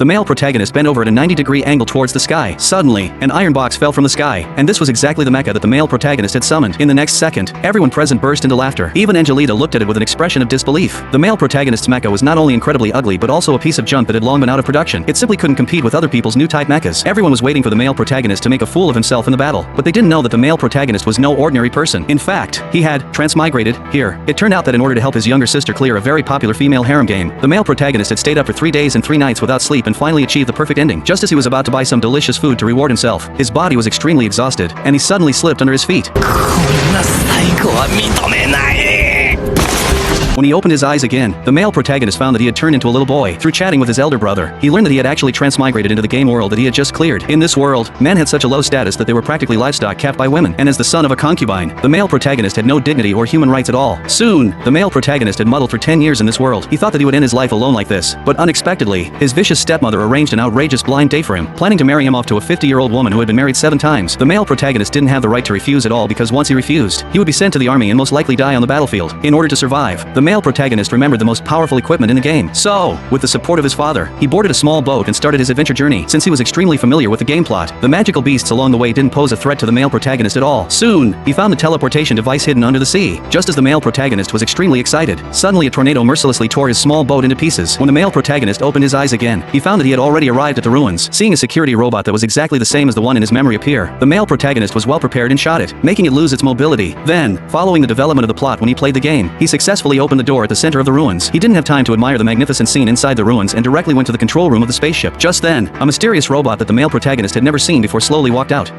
The male protagonist bent over at a 90-degree angle towards the sky. Suddenly, an iron box fell from the sky, and this was exactly the mecha that the male protagonist had summoned. In the next second, everyone present burst into laughter. Even Angelita looked at it with an expression of disbelief. The male protagonist's mecha was not only incredibly ugly but also a piece of junk that had long been out of production. It simply couldn't compete with other people's new type mechas. Everyone was waiting for the male protagonist to make a fool of himself in the battle, but they didn't know that the male protagonist was no ordinary person. In fact, he had transmigrated here. It turned out that in order to help his younger sister clear a very popular female harem game, the male protagonist had stayed up for 3 days and 3 nights without sleep and finally achieved the perfect ending. Just as he was about to buy some delicious food to reward himself, his body was extremely exhausted, and he suddenly slipped under his feet. When he opened his eyes again, the male protagonist found that he had turned into a little boy. Through chatting with his elder brother, he learned that he had actually transmigrated into the game world that he had just cleared. In this world, men had such a low status that they were practically livestock kept by women, and as the son of a concubine, the male protagonist had no dignity or human rights at all. Soon, the male protagonist had muddled for 10 years in this world. He thought that he would end his life alone like this, but unexpectedly, his vicious stepmother arranged an outrageous blind date for him, planning to marry him off to a 50-year-old woman who had been married 7 times. The male protagonist didn't have the right to refuse at all because once he refused, he would be sent to the army and most likely die on the battlefield. In order to survive, the male protagonist remembered the most powerful equipment in the game. So, with the support of his father, he boarded a small boat and started his adventure journey. Since he was extremely familiar with the game plot, the magical beasts along the way didn't pose a threat to the male protagonist at all. Soon, he found a teleportation device hidden under the sea. Just as the male protagonist was extremely excited, suddenly a tornado mercilessly tore his small boat into pieces. When the male protagonist opened his eyes again, he found that he had already arrived at the ruins. Seeing a security robot that was exactly the same as the one in his memory appear, the male protagonist was well prepared and shot it, making it lose its mobility. Then, following the development of the plot when he played the game, he successfully opened the door at the center of the ruins. He didn't have time to admire the magnificent scene inside the ruins and directly went to the control room of the spaceship. Just then, a mysterious robot that the male protagonist had never seen before slowly walked out.